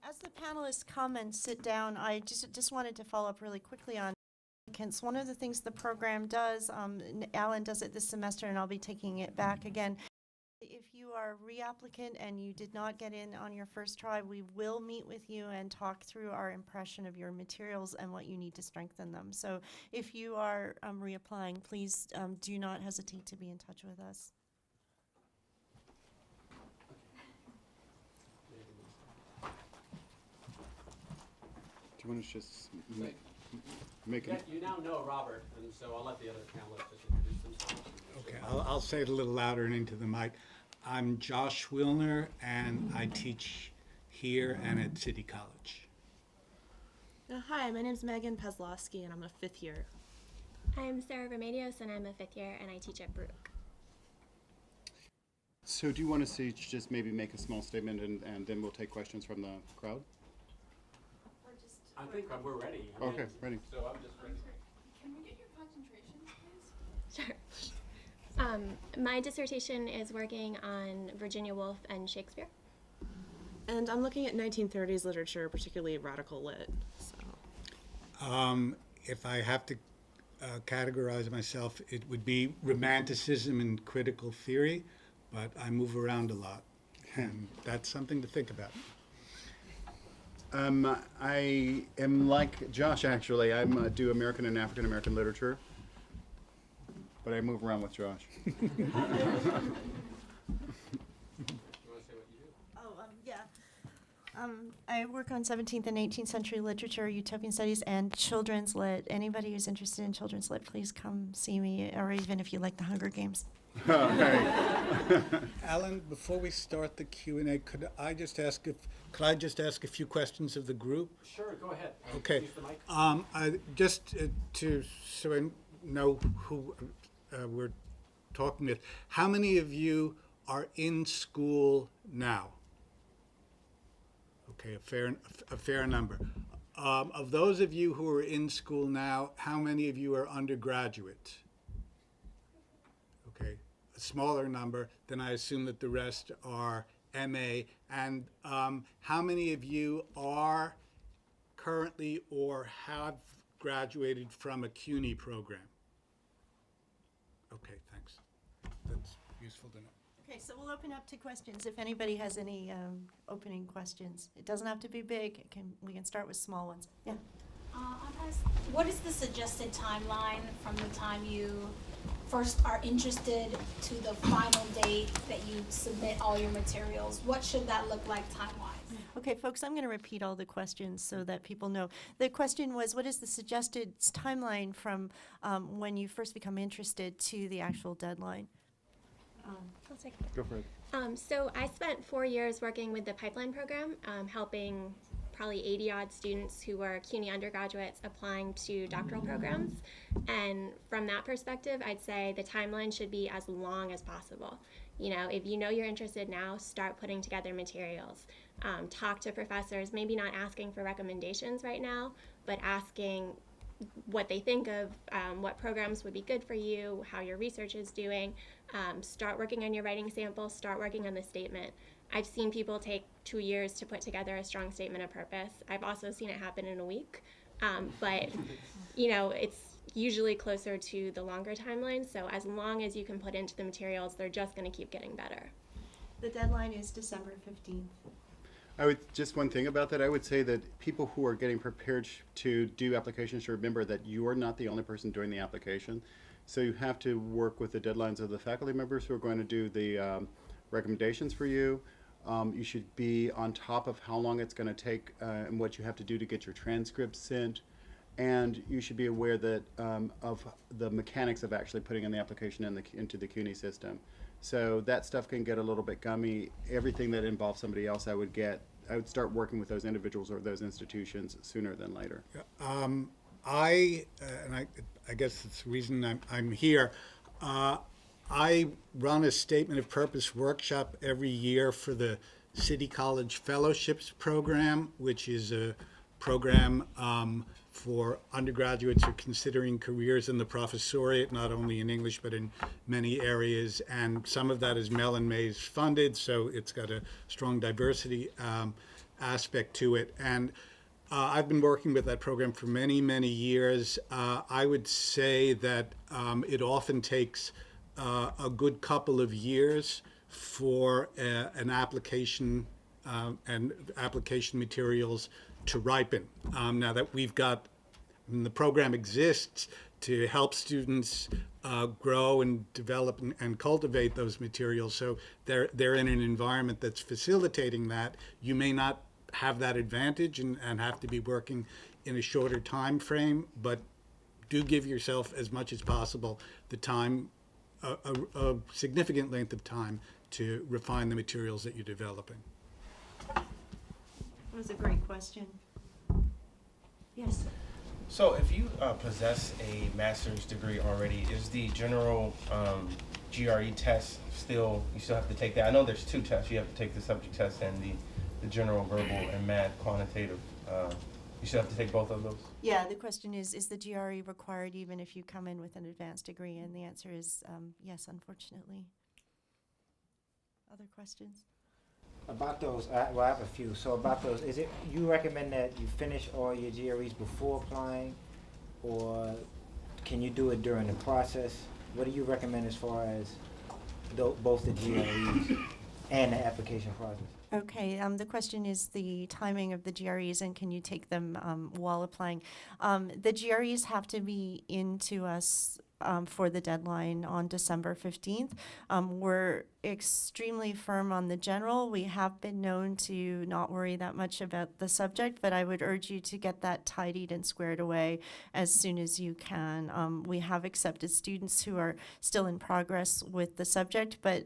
As the panelists come and sit down, I just wanted to follow up really quickly on applicants. One of the things the program does, Alan does it this semester, and I'll be taking it back again. If you are a reapplicant and you did not get in on your first try, we will meet with you and talk through our impression of your materials and what you need to strengthen them. So if you are reapplying, please do not hesitate to be in touch with us. Do you want to just make it? You now know Robert, and so I'll let the other panelists just introduce themselves. Okay, I'll say it a little louder and into the mic. I'm Josh Wilner, and I teach here and at City College. Hi, my name is Megan Pezlowski, and I'm a fifth year. I'm Sarah Remedios, and I'm a fifth year, and I teach at Brook. So do you want to just maybe make a small statement, and then we'll take questions from the crowd? I think we're ready. Okay, ready. So I'm just ready. Can we get your concentration, please? Sure. My dissertation is working on Virginia Woolf and Shakespeare. And I'm looking at 1930s literature, particularly radical lit. So. If I have to categorize myself, it would be romanticism and critical theory, but I move around a lot, and that's something to think about. I am like Josh, actually. I do American and African American literature, but I move around with Josh. You want to say what you do? Oh, yeah. I work on 17th and 18th century literature, utopian studies, and children's lit. Anybody who's interested in children's lit, please come see me, or even if you like the Hunger Games. Alan, before we start the Q&A, could I just ask a few questions of the group? Sure, go ahead. Okay. Use the mic. So I know who we're talking with. How many of you are in school now? Okay, a fair number. Of those of you who are in school now, how many of you are undergraduate? Okay, a smaller number. Then I assume that the rest are MA. And how many of you are currently or have graduated from a CUNY program? Okay, thanks. That's useful to know. Okay, so we'll open up to questions if anybody has any opening questions. It doesn't have to be big. We can start with small ones. Yeah. I'm asked, what is the suggested timeline from the time you first are interested to the final date that you submit all your materials? What should that look like time-wise? Okay, folks, I'm going to repeat all the questions so that people know. The question was, what is the suggested timeline from when you first become interested to the actual deadline? I'll take it. Go for it. So I spent 4 years working with the pipeline program, helping probably 80-odd students who were CUNY undergraduates applying to doctoral programs. And from that perspective, I'd say the timeline should be as long as possible. You know, if you know you're interested now, start putting together materials. Talk to professors, maybe not asking for recommendations right now, but asking what they think of, what programs would be good for you, how your research is doing. Start working on your writing sample, start working on the statement. I've seen people take 2 years to put together a strong statement of purpose. I've also seen it happen in a week, but you know, it's usually closer to the longer timeline. So as long as you can put into the materials, they're just going to keep getting better. The deadline is December 15th. Just one thing about that, I would say that people who are getting prepared to do applications should remember that you are not the only person doing the application. So you have to work with the deadlines of the faculty members who are going to do the recommendations for you. You should be on top of how long it's going to take and what you have to do to get your transcripts sent. And you should be aware that of the mechanics of actually putting in the application into the CUNY system. So that stuff can get a little bit gummy. Everything that involves somebody else, I would start working with those individuals or those institutions sooner than later. I guess it's the reason I'm here. I run a statement of purpose workshop every year for the City College Fellowships Program, which is a program for undergraduates who are considering careers in the professoriate, not only in English but in many areas. And some of that is Mellon Mays funded, so it's got a strong diversity aspect to it. And I've been working with that program for many, many years. I would say that it often takes a good couple of years for an application and application materials to ripen. Now that we've got, the program exists to help students grow and develop and cultivate those materials. So they're in an environment that's facilitating that. You may not have that advantage and have to be working in a shorter time frame, but do give yourself as much as possible the time, a significant length of time to refine the materials that you're developing. That was a great question. Yes. So if you possess a master's degree already, is the general GRE test still, you still have to take that? I know there's two tests. You have to take the subject test and the general verbal and math quantitative. You still have to take both of those? Yeah, the question is the GRE required even if you come in with an advanced degree? And the answer is yes, unfortunately. Other questions? About those, I have a few. So about those, is it, you recommend that you finish all your GREs before applying, or can you do it during the process? What do you recommend as far as both the GREs and the application process? Okay, the question is the timing of the GREs and can you take them while applying? The GREs have to be into us for the deadline on December 15th. We're extremely firm on the general. We have been known to not worry that much about the subject, but I would urge you to get that tidied and squared away as soon as you can. We have accepted students who are still in progress with the subject, but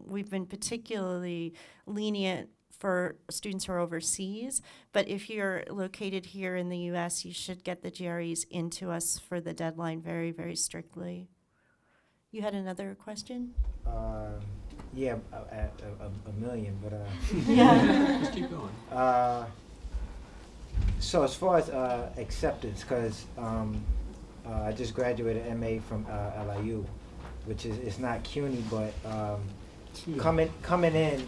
we've been particularly lenient for students who are overseas. But if you're located here in the U.S., you should get the GREs into us for the deadline very, very strictly. You had another question? Yeah, a million, but Yeah. Just keep going. so as far as acceptance, because I just graduated MA from LIU, which is, it's not CUNY, but coming in,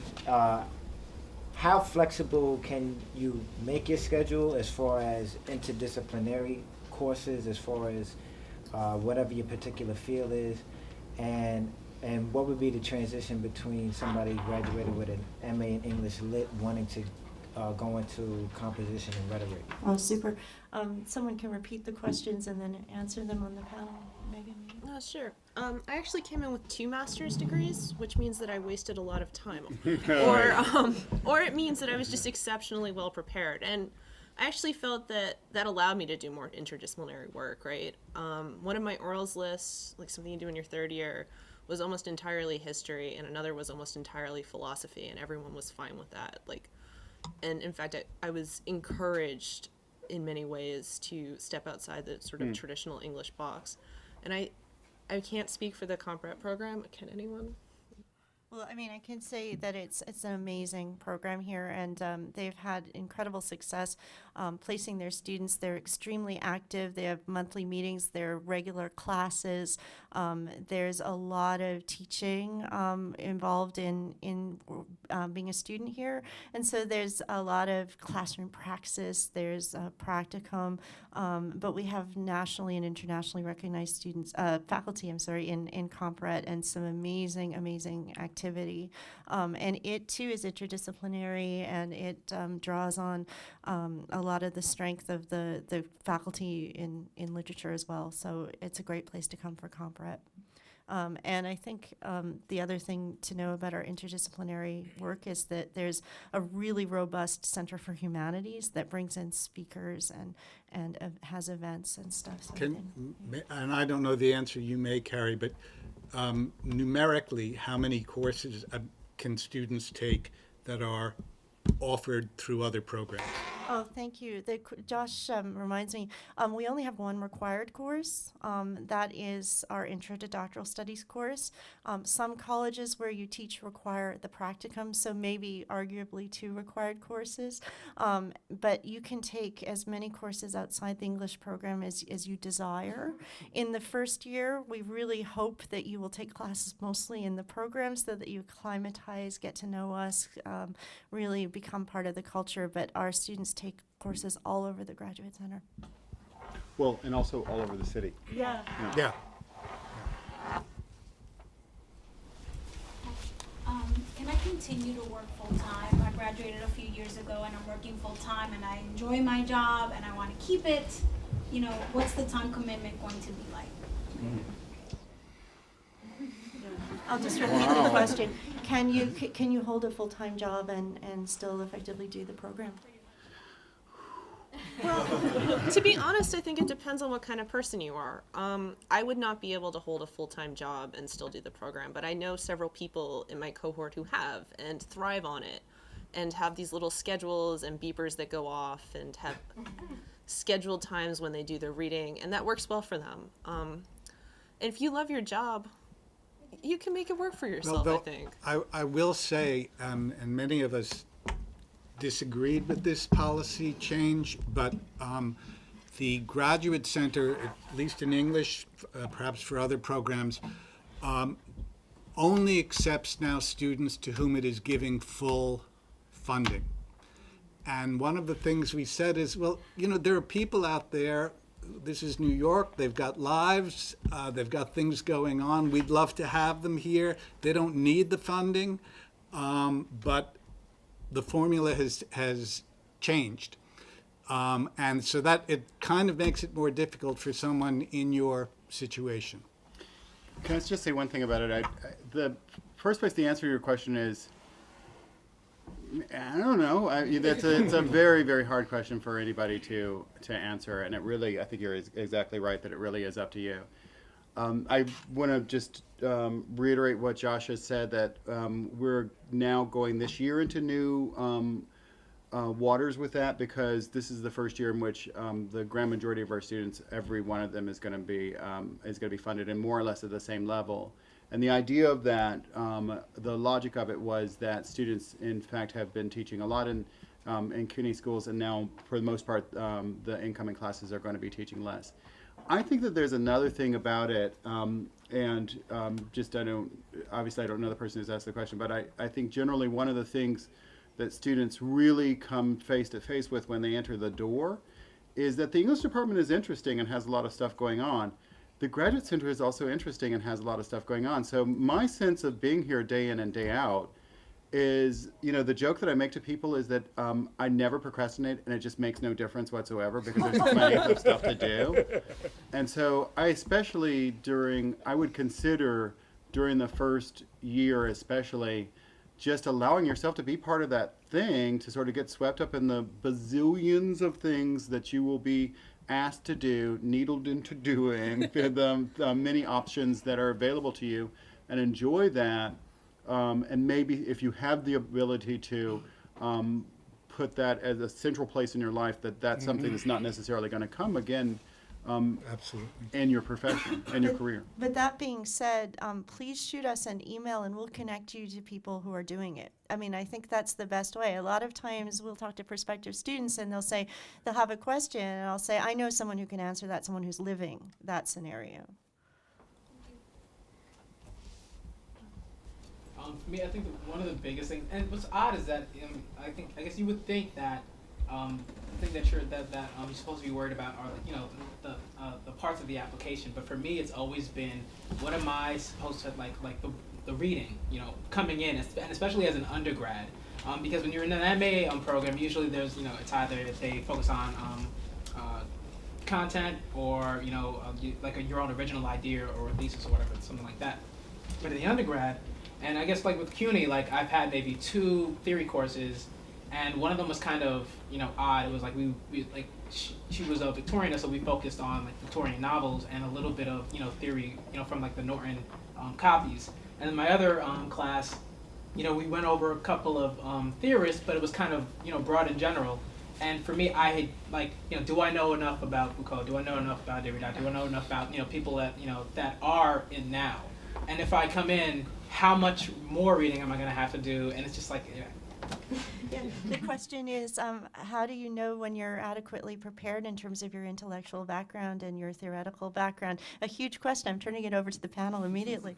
how flexible can you make your schedule as far as interdisciplinary courses, as far as whatever your particular field is, and what would be the transition between somebody graduated with an MA in English Lit wanting to go into composition and rhetoric? Oh, super. Someone can repeat the questions and then answer them on the panel. Megan? Sure. I actually came in with 2 master's degrees, which means that I wasted a lot of time. Or it means that I was just exceptionally well prepared. And I actually felt that that allowed me to do more interdisciplinary work, right? One of my orals lists, like something you do in your 3rd year, was almost entirely history, and another was almost entirely philosophy, and everyone was fine with that. And in fact, I was encouraged in many ways to step outside the sort of traditional English box. And I can't speak for the Comp Rep program. Can anyone? Well, I mean, I can say that it's an amazing program here, and they've had incredible success placing their students. They're extremely active. They have monthly meetings. There are regular classes. There's a lot of teaching involved in being a student here, and so there's a lot of classroom praxis. There's practicum, but we have nationally and internationally recognized students, faculty. In Comp Rep, and some amazing activities. And it too is interdisciplinary, and it draws on a lot of the strength of the faculty in literature as well. So it's a great place to come for Comp Rep. And I think the other thing to know about our interdisciplinary work is that there's a really robust Center for Humanities that brings in speakers and has events and stuff. So And I don't know the answer, you may, Carrie, but numerically, how many courses can students take that are offered through other programs? Oh, thank you. Josh reminds me, we only have one required course. That is our Intro to Doctoral Studies course. Some colleges where you teach require the practicum, so maybe arguably 2 required courses. But you can take as many courses outside the English program as you desire. In the first year, we really hope that you will take classes mostly in the program so that you acclimatize, get to know us, really become part of the culture. But our students take courses all over the Graduate Center. Well, and also all over the city. Yeah. Yeah. Can I continue to work full-time? I graduated a few years ago and I'm working full-time and I enjoy my job and I want to keep it. You know, what's the time commitment going to be like? I'll just repeat the question. Can you hold a full-time job and still effectively do the program? To be honest, I think it depends on what kind of person you are. I would not be able to hold a full-time job and still do the program, but I know several people in my cohort who have and thrive on it and have these little schedules and beepers that go off and have scheduled times when they do their reading, and that works well for them. And if you love your job, you can make it work for yourself, I think. I will say, and many of us disagreed with this policy change, but the Graduate Center, at least in English, perhaps for other programs, only accepts now students to whom it is giving full funding. And one of the things we said is, well, you know, there are people out there, this is New York, they've got lives, they've got things going on, we'd love to have them here, they don't need the funding, but the formula has changed. And so that it kind of makes it more difficult for someone in your situation. Can I just say one thing about it? The first place the answer to your question is, I don't know. It's a very, very hard question for anybody to answer, and it really, I think you're exactly right that it really is up to you. I want to just reiterate what Josh has said, that we're now going this year into new waters with that, because this is the first year in which the grand majority of our students, every one of them is going to be funded and more or less at the same level. And the idea of that, the logic of it was that students, in fact, have been teaching a lot in CUNY schools, and now, for the most part, the incoming classes are going to be teaching less. I think that there's another thing about it, obviously I don't know the person who's asked the question, but I think generally one of the things that students really come face to face with when they enter the door is that the English department is interesting and has a lot of stuff going on. The Graduate Center is also interesting and has a lot of stuff going on. So my sense of being here day in and day out is, you know, the joke that I make to people is that I never procrastinate, and it just makes no difference whatsoever because there's plenty of stuff to do. And so I would consider during the first year especially, just allowing yourself to be part of that thing, to sort of get swept up in the bazillions of things that you will be asked to do, needled into doing, the many options that are available to you, and enjoy that. And maybe if you have the ability to put that as a central place in your life, that's something that's not necessarily going to come again Absolutely. in your profession, in your career. But that being said, please shoot us an email and we'll connect you to people who are doing it. I mean, I think that's the best way. A lot of times we'll talk to prospective students and they'll have a question, and I'll say, I know someone who can answer that, someone who's living that scenario. For me, I think one of the biggest things, and what's odd is that I guess you would think that the thing that you're supposed to be worried about are, you know, the parts of the application. But for me, it's always been, what am I supposed to like the reading, you know, coming in, and especially as an undergrad, because when you're in an MA program, usually there's, you know, it's either they focus on content or, you know, your own original idea or a thesis or whatever, something like that. But in the undergrad, and I guess like with CUNY, like I've had maybe 2 theory courses, and one of them was kind of, you know, odd. It was like we like she was a Victorian, so we focused on like Victorian novels and a little bit of, you know, theory, you know, from like the Norton copies. And then my other class, you know, we went over a couple of theorists, but it was kind of, you know, broad in general. And for me, I had, like, do I know enough about Foucault? Do I know enough about Derrida? Do I know enough about, people that, that are in now? And if I come in, how much more reading am I going to have to do? And it's just like, Yeah, the question is, how do you know when you're adequately prepared in terms of your intellectual background and your theoretical background? A huge question. I'm turning it over to the panel immediately.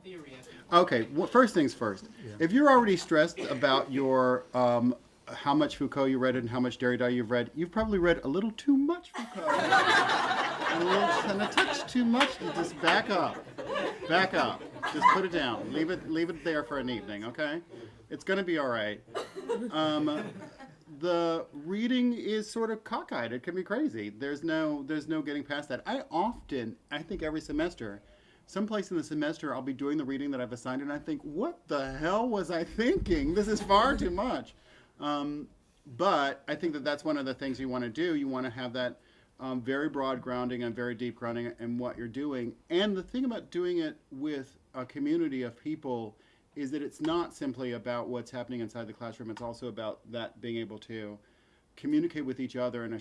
theory. Okay, well, first things first. If you're already stressed about your how much Foucault you read and how much Derrida you've read, you've probably read a little too much Foucault. and a touch too much. Just back up. Back up. Just put it down. Leave it there for an evening, okay? It's going to be all right. The reading is sort of cockeyed. It can be crazy. There's no getting past that. I think every semester, someplace in the semester, I'll be doing the reading that I've assigned, and I think, what the hell was I thinking? This is far too much. But I think that that's one of the things you want to do. You want to have that very broad grounding and very deep grounding in what you're doing. And the thing about doing it with a community of people is that it's not simply about what's happening inside the classroom. It's also about that being able to communicate with each other in a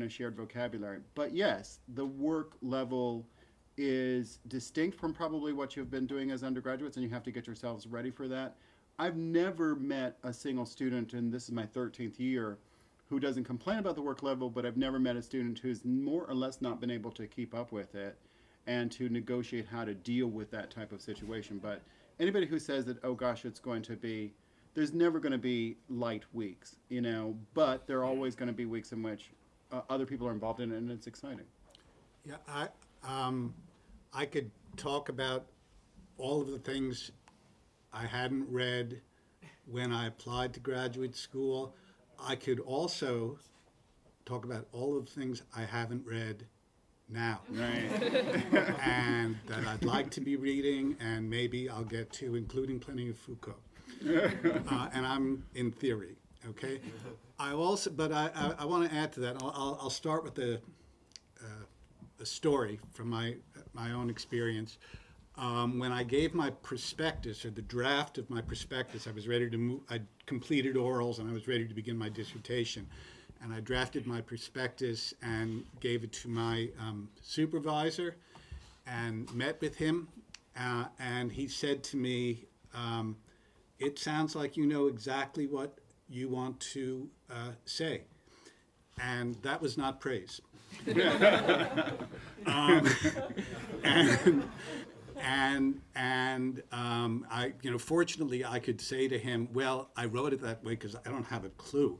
shared vocabulary. But yes, the work level is distinct from probably what you've been doing as undergraduates, and you have to get yourselves ready for that. I've never met a single student, and this is my 13th year, who doesn't complain about the work level, but I've never met a student who's more or less not been able to keep up with it and to negotiate how to deal with that type of situation. But anybody who says that, oh gosh, there's never going to be light weeks, but there are always going to be weeks in which other people are involved in it, and it's exciting. Yeah, I could talk about all of the things I hadn't read when I applied to graduate school. I could also talk about all of the things I haven't read now. Right. And that I'd like to be reading, and maybe I'll get to, including plenty of Foucault. And I'm in theory, okay? I want to add to that. I'll start with a story from my own experience. When I gave my prospectus, or the draft of my prospectus, I was ready to move. I'd completed orals and I was ready to begin my dissertation. And I drafted my prospectus and gave it to my supervisor and met with him. And he said to me, it sounds like you know exactly what you want to say. And that was not praise. I, fortunately, I could say to him, "Well, I wrote it that way because I don't have a clue."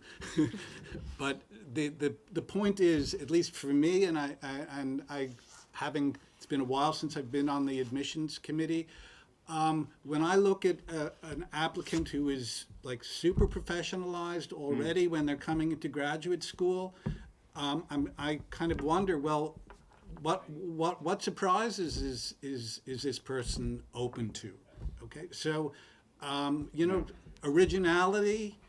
But the point is, at least for me, it's been a while since I've been on the admissions committee. When I look at an applicant who is like super professionalized already when they're coming into graduate school, I kind of wonder, well, what surprises is this person open to? Okay, so originality,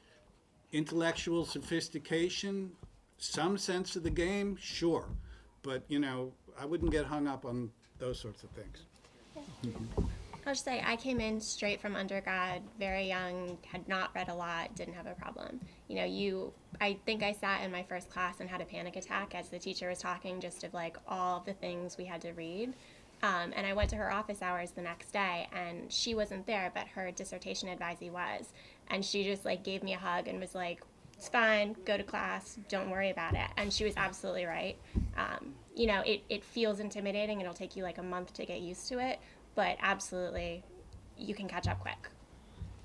intellectual sophistication, some sense of the game, sure, but I wouldn't get hung up on those sorts of things. I'll just say I came in straight from undergrad, very young, had not read a lot, didn't have a problem. I think I sat in my first class and had a panic attack as the teacher was talking, just of like all of the things we had to read. And I went to her office hours the next day, and she wasn't there, but her dissertation advisee was. And she just like gave me a hug and was like, "It's fine, go to class, don't worry about it." And she was absolutely right. It feels intimidating. It'll take you like a month to get used to it, but absolutely, you can catch up quick.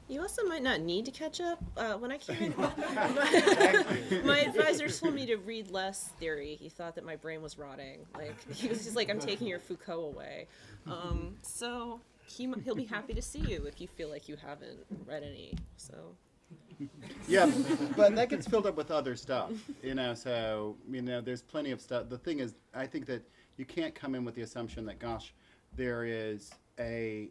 You also might not need to catch up. When I came in, my advisor told me to read less theory. He thought that my brain was rotting. Like, he was just like, "I'm taking your Foucault away." So he'll be happy to see you if you feel like you haven't read any. So. Yeah, but that gets filled up with other stuff, so, there's plenty of stuff. The thing is, I think that you can't come in with the assumption that, gosh, there is a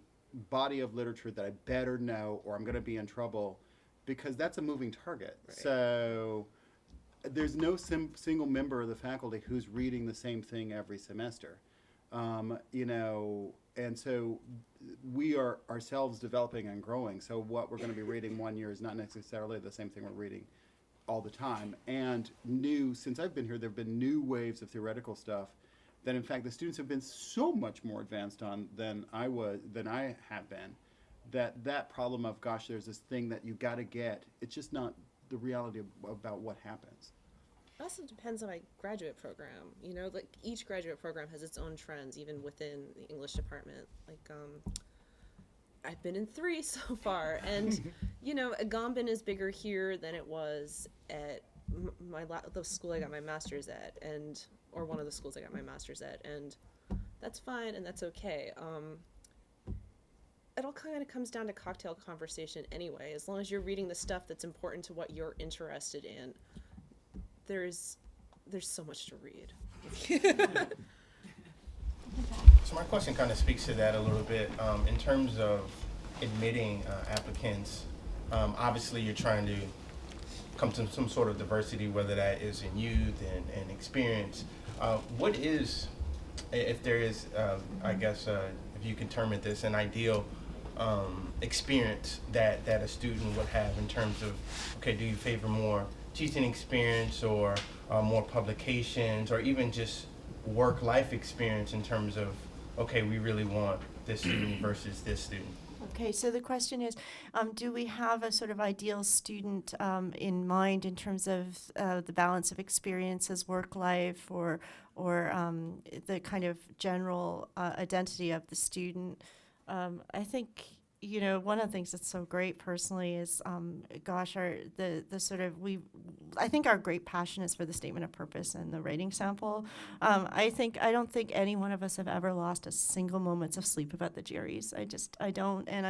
body of literature that I better know or I'm going to be in trouble, because that's a moving target. Right. So there's no single member of the faculty who's reading the same thing every semester. You know, and so we are ourselves developing and growing. So what we're going to be reading one year is not necessarily the same thing we're reading all the time. And since I've been here, there have been new waves of theoretical stuff that in fact the students have been so much more advanced on than I have been, that problem of, gosh, there's this thing that you got to get, it's just not the reality about what happens. It also depends on my graduate program. You know, like each graduate program has its own trends, even within the English department. Like, I've been in 3 so far, and you know, Agamben is bigger here than it was at the school I got my master's at, or one of the schools I got my master's at, and that's fine and that's okay. It all kind of comes down to cocktail conversation anyway. As long as you're reading the stuff that's important to what you're interested in, there's so much to read. So my question kind of speaks to that a little bit. In terms of admitting applicants, obviously you're trying to come to some sort of diversity, whether that is in youth and experience. What is, if there is, I guess, if you can term it this, an ideal experience that a student would have in terms of, okay, do you favor more teaching experience or more publications, or even just work-life experience in terms of, okay, we really want this student versus this student? Okay, so the question is, do we have a sort of ideal student in mind in terms of the balance of experiences, work life, or the kind of general identity of the student? I think, you know, one of the things that's so great personally is, I think our great passion is for the statement of purpose and the writing sample. I don't think any one of us have ever lost a single moment of sleep about the GREs. I don't, and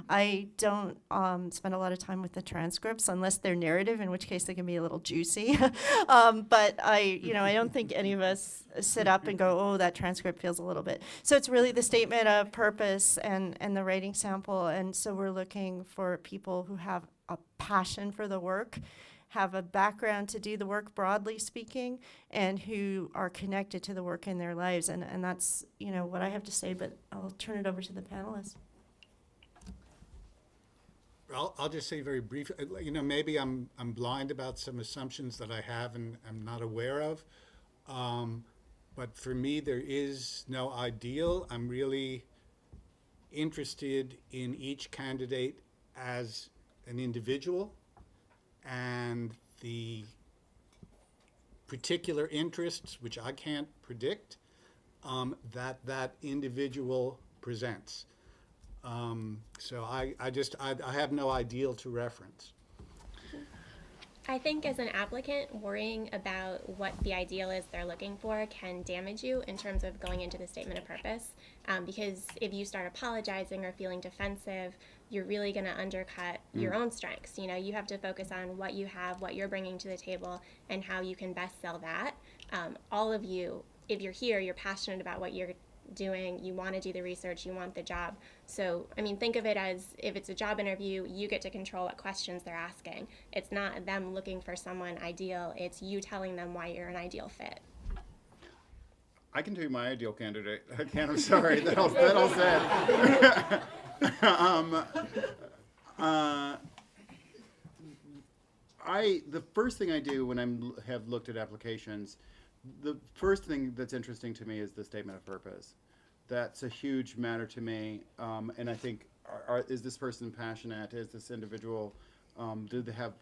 I don't spend a lot of time with the transcripts unless they're narrative, in which case they can be a little juicy. But I don't think any of us sit up and go, oh, that transcript feels a little bit. So it's really the statement of purpose and the writing sample. And so we're looking for people who have a passion for the work, have a background to do the work broadly speaking, and who are connected to the work in their lives. And that's, you know, what I have to say, but I'll turn it over to the panelists. I'll just say very brief. You know, maybe I'm blind about some assumptions that I have and I'm not aware of. But for me, there is no ideal. I'm really interested in each candidate as an individual and the particular interests, which I can't predict, that individual presents. So I have no ideal to reference. I think as an applicant, worrying about what the ideal is they're looking for can damage you in terms of going into the statement of purpose. Because if you start apologizing or feeling defensive, you're really going to undercut your own strengths. You know, you have to focus on what you have, what you're bringing to the table, and how you can best sell that. All of you, if you're here, you're passionate about what you're doing, you want to do the research, you want the job. So, I mean, think of it as if it's a job interview, you get to control what questions they're asking. It's not them looking for someone ideal, it's you telling them why you're an ideal fit. I can tell you my ideal candidate. I can't, I'm sorry, that all said. The first thing I do when I have looked at applications, the first thing that's interesting to me is the statement of purpose. That's a huge matter to me, and I think, is this person passionate? Is this individual, do they have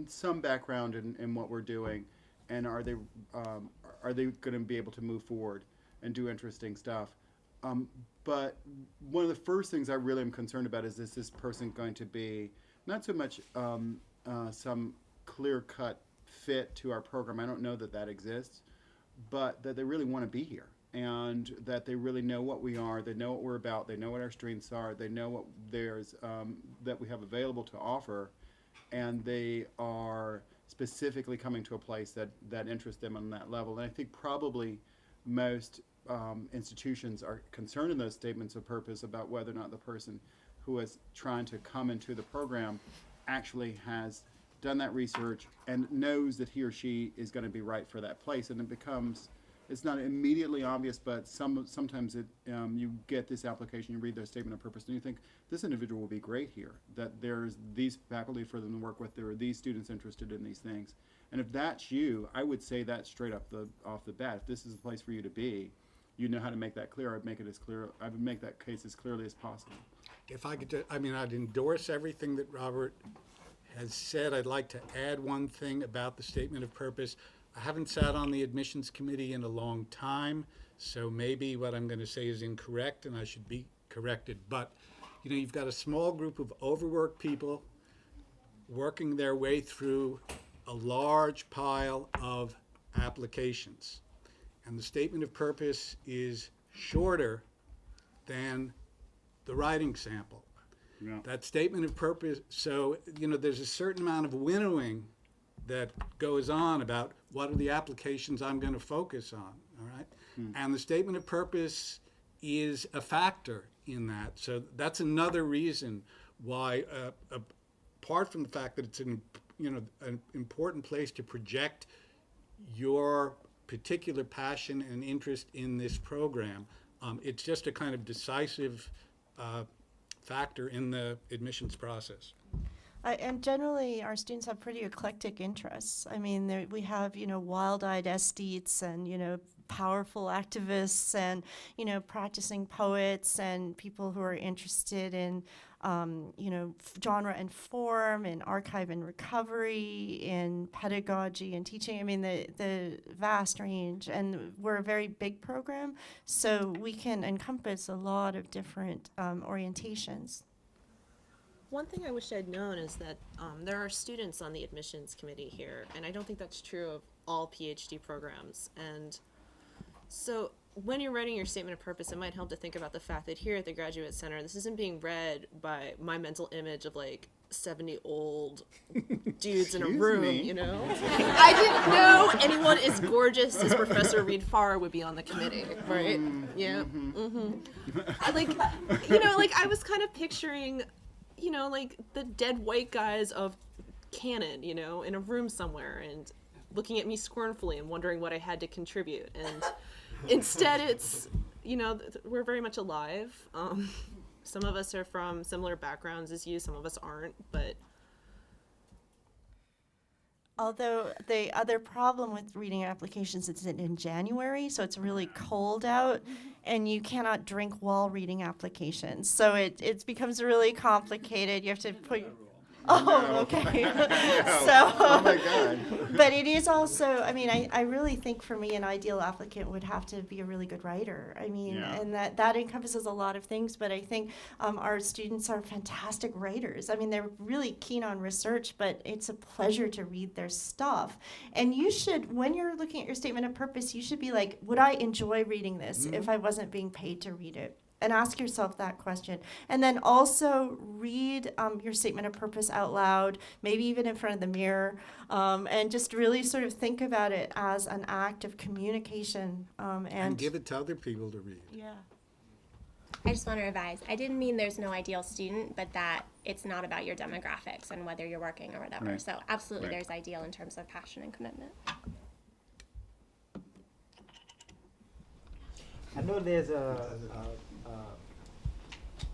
some background in what we're doing, and are they going to be able to move forward and do interesting stuff? But one of the first things I really am concerned about is this person going to be not so much some clear-cut fit to our program. I don't know that exists, but that they really want to be here, and that they really know what we are, they know what we're about, they know what our strengths are, they know what there's that we have available to offer, and they are specifically coming to a place that interests them on that level. And I think probably most institutions are concerned in those statements of purpose about whether or not the person who is trying to come into the program actually has done that research and knows that he or she is going to be right for that place. And it becomes it's not immediately obvious, but sometimes you get this application, you read their statement of purpose, and you think, this individual will be great here, that there's these faculty for them to work with, there are these students interested in these things. And if that's you, I would say that straight up off the bat. If this is a place for you to be, you know how to make that clear. I would make that case as clearly as possible. If I could, I'd endorse everything that Robert has said. I'd like to add one thing about the statement of purpose. I haven't sat on the admissions committee in a long time, so maybe what I'm going to say is incorrect and I should be corrected. But, you've got a small group of overworked people working their way through a large pile of applications. And the statement of purpose is shorter than the writing sample. Yeah. That statement of purpose, so, there's a certain amount of winnowing that goes on about what are the applications I'm going to focus on, all right? And the statement of purpose is a factor in that. So that's another reason why, apart from the fact that it's an important place to project your particular passion and interest in this program, it's just a kind of decisive factor in the admissions process. And generally, our students have pretty eclectic interests. I mean, we have, wild-eyed aesthetes and, powerful activists and, practicing poets and people who are interested in, genre and form, in archive and recovery, in pedagogy and teaching. I mean, the vast range. And we're a very big program, so we can encompass a lot of different orientations. One thing I wish I'd known is that there are students on the admissions committee here, and I don't think that's true of all PhD programs. And so when you're writing your statement of purpose, it might help to think about the fact that here at the Graduate Center, this isn't being read by my mental image of like 70 old dudes in a room, I didn't know anyone as gorgeous as Professor Reed Farr would be on the committee, right? Yeah. I was kind of picturing like the dead white guys of canon, in a room somewhere and looking at me scornfully and wondering what I had to contribute. And instead it's, we're very much alive. Some of us are from similar backgrounds as you, some of us aren't, but. Although the other problem with reading applications is it's in January, so it's really cold out, and you cannot drink while reading applications. So it becomes really complicated. You have to put. Oh, okay. So. Oh my God. But it is also. I mean, I really think for me, an ideal applicant would have to be a really good writer. I mean, and that encompasses a lot of things. But I think our students are fantastic writers. I mean, they're really keen on research, but it's a pleasure to read their stuff. And you should, when you're looking at your statement of purpose, you should be like, would I enjoy reading this if I wasn't being paid to read it? And ask yourself that question. And then also read your statement of purpose out loud, maybe even in front of the mirror, and just really sort of think about it as an act of communication. And give it to other people to read. Yeah. I just want to revise. I didn't mean there's no ideal student, but that it's not about your demographics and whether you're working or whatever. Right. So absolutely Right. there's ideal in terms of passion and commitment. I know there's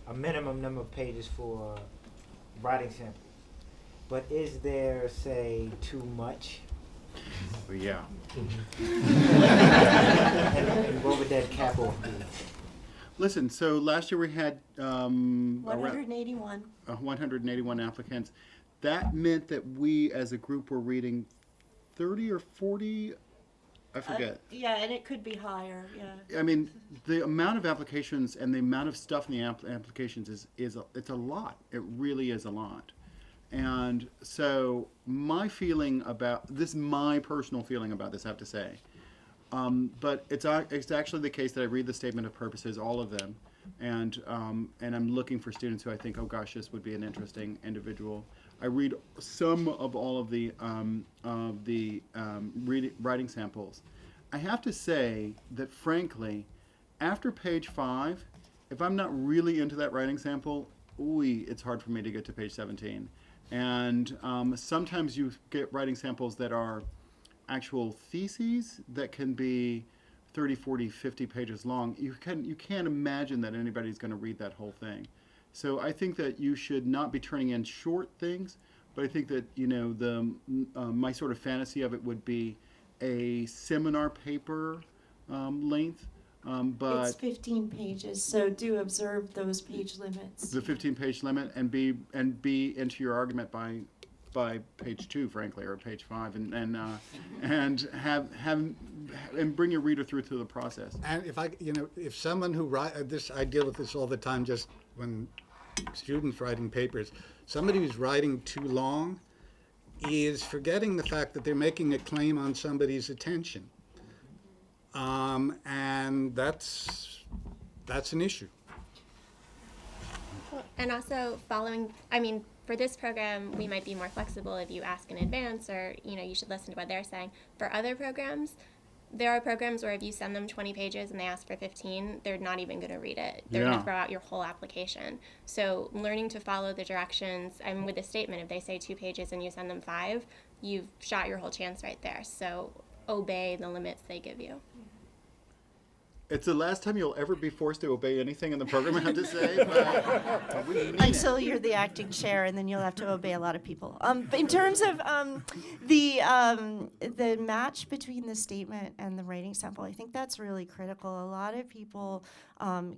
a minimum number of pages for writing samples, but is there, say, too much? Well, yeah. And what would that cap off be? Listen, so last year we had 181. 181 applicants. That meant that we as a group were reading 30 or 40, I forget. Yeah, and it could be higher, yeah. I mean, the amount of applications and the amount of stuff in the applications it's a lot. It really is a lot. And so my feeling about this, my personal feeling about this, I have to say, but it's actually the case that I read the statement of purposes, all of them, and I'm looking for students who I think, oh gosh, this would be an interesting individual. I read some of all of the writing samples. I have to say that, frankly, after page 5, if I'm not really into that writing sample, it's hard for me to get to page 17. And sometimes you get writing samples that are actual theses that can be 30, 40, 50 pages long, you can't imagine that anybody's going to read that whole thing. So I think that you should not be turning in short things, but I think that, my sort of fantasy of it would be a seminar paper length, but It's 15 pages, so do observe those page limits. the 15-page limit, and be into your argument by page 2, frankly, or page 5, and have and bring your reader through to the process. And if someone who I deal with this all the time, just when students writing papers, somebody who's writing too long is forgetting the fact that they're making a claim on somebody's attention, and that's an issue. And also for this program, we might be more flexible if you ask in advance, or you should listen to what they're saying. For other programs, there are programs where if you send them 20 pages and they ask for 15, they're not even going to read it. They're going to throw out your whole application. So learning to follow the directions, with a statement, if they say 2 pages and you send them 5, you've shot your whole chance right there. So obey the limits they give you. It's the last time you'll ever be forced to obey anything in the program, I have to say. But we need Until you're the acting chair, and then you'll have to obey a lot of people. But in terms of the match between the statement and the writing sample, I think that's really critical. A lot of people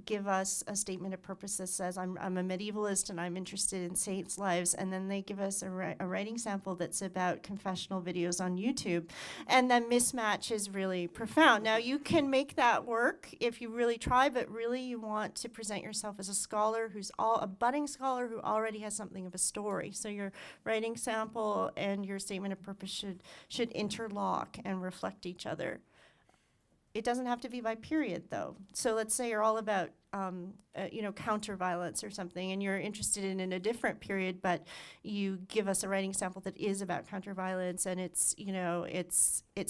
give us a statement of purpose that says, I'm a medievalist and I'm interested in saints' lives, and then they give us a writing sample that's about confessional videos on YouTube, and the mismatch is really profound. Now, you can make that work if you really try, but really you want to present yourself as a scholar who's a budding scholar who already has something of a story. So your writing sample and your statement of purpose should interlock and reflect each other. It doesn't have to be by period, though. So let's say you're all about, counter violence or something, and you're interested in a different period, but you give us a writing sample that is about counter violence, and it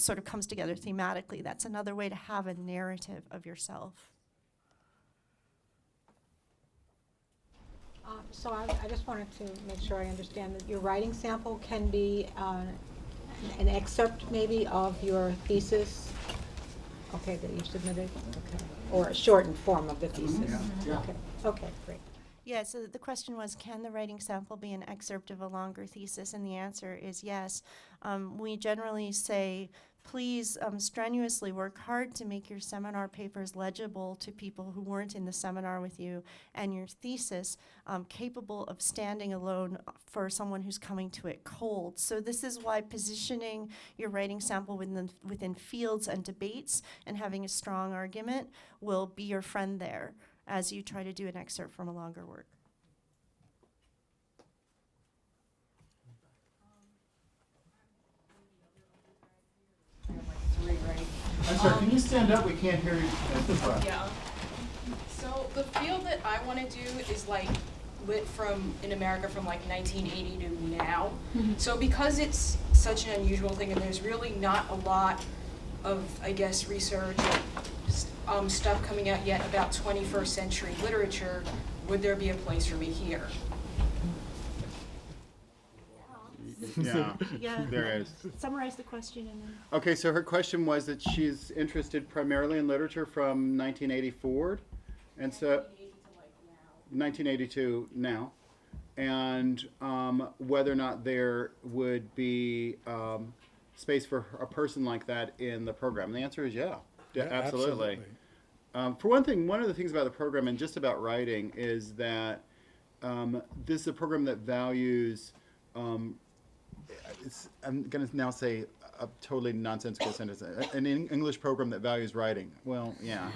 sort of comes together thematically. That's another way to have a narrative of yourself. So I just wanted to make sure I understand that your writing sample can be an excerpt maybe of your thesis. Okay, that you submitted, okay, or a shortened form of the thesis. Yeah. Okay, great. Yeah, so the question was, can the writing sample be an excerpt of a longer thesis? And the answer is yes. We generally say, please strenuously work hard to make your seminar papers legible to people who weren't in the seminar with you, and your thesis capable of standing alone for someone who's coming to it cold. So this is why positioning your writing sample within fields and debates and having a strong argument will be your friend there as you try to do an excerpt from a longer work. I'm sorry, can you stand up? We can't hear you at the front. Yeah. So the field that I want to do is lit in America from 1980 to now. So because it's such an unusual thing, and there's really not a lot of, research and stuff coming out yet about 21st century literature, would there be a place for me here? Yeah, there is. Summarize the question and then. Okay, so her question was that she's interested primarily in literature from 1980 forward, and so 1982 now, and whether or not there would be space for a person like that in the program. And the answer is yeah, absolutely. For one thing, one of the things about the program and just about writing is that this is a program that values. I'm going to now say a totally nonsensical sentence. An English program that values writing. Well, yeah,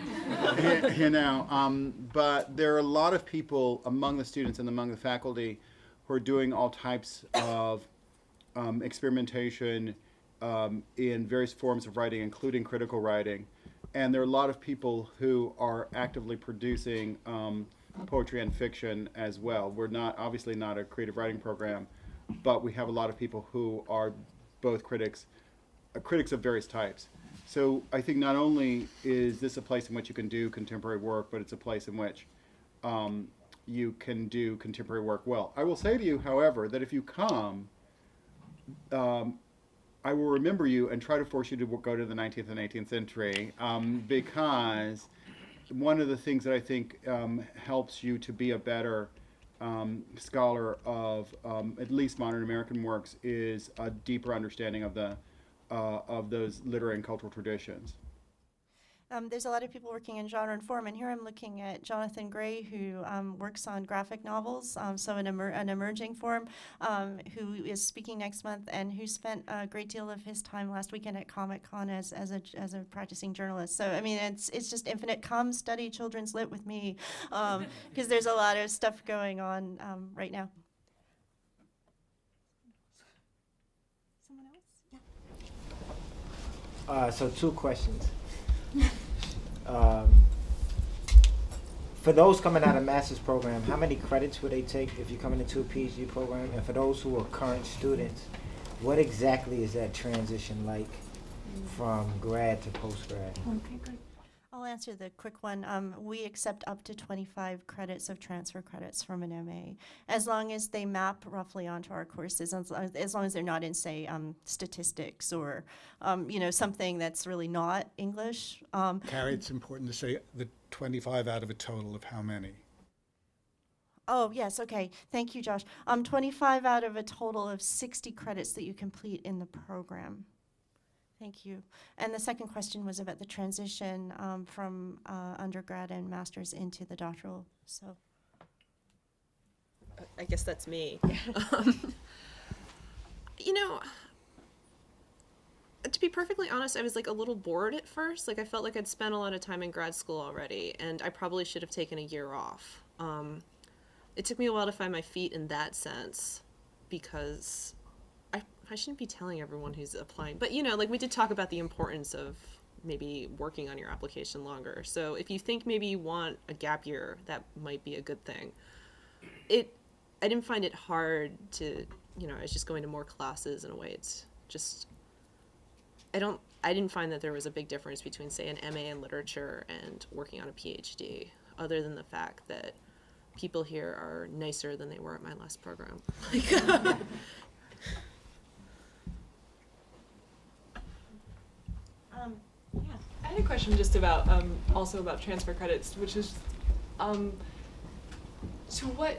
but there are a lot of people among the students and among the faculty who are doing all types of experimentation in various forms of writing, including critical writing. And there are a lot of people who are actively producing poetry and fiction as well. We're obviously not a creative writing program, but we have a lot of people who are both critics of various types. So I think not only is this a place in which you can do contemporary work, but it's a place in which you can do contemporary work well. I will say to you, however, that if you come, I will remember you and try to force you to go to the 19th and 18th century, because one of the things that I think helps you to be a better scholar of at least modern American works is a deeper understanding of those literary and cultural traditions. There's a lot of people working in genre and form, and here I'm looking at Jonathan Gray, who works on graphic novels, so an emerging form, who is speaking next month, and who spent a great deal of his time last weekend at Comic-Con as a practicing journalist. So, I mean, it's just infinite. Come study children's lit with me, because there's a lot of stuff going on right now. Someone else? Yeah. So 2 questions. For those coming out of master's program, how many credits would they take if you're coming into a PhD program? And for those who are current students, what exactly is that transition like from grad to post-grad? Okay, good. I'll answer the quick one. We accept up to 25 credits of transfer credits from an MA, as long as they map roughly onto our courses, as long as they're not in, say, statistics or, something that's really not English. Carrie, it's important to say the 25 out of a total of how many? Oh, yes, okay. Thank you, Josh. 25 out of a total of 60 credits that you complete in the program. Thank you. And the second question was about the transition from undergrad and master's into the doctoral. So, I guess that's me. To be perfectly honest, I was like a little bored at first. Like I felt like I'd spent a lot of time in grad school already, and I probably should have taken a year off. It took me a while to find my feet in that sense, because I shouldn't be telling everyone who's applying, but we did talk about the importance of maybe working on your application longer. So if you think maybe you want a gap year, that might be a good thing. I didn't find it hard to, I was just going to more classes in a way. It's just, I didn't find that there was a big difference between, say, an MA in literature and working on a PhD, other than the fact that people here are nicer than they were at my last program. yeah. I had a question just about also about transfer credits, which is so what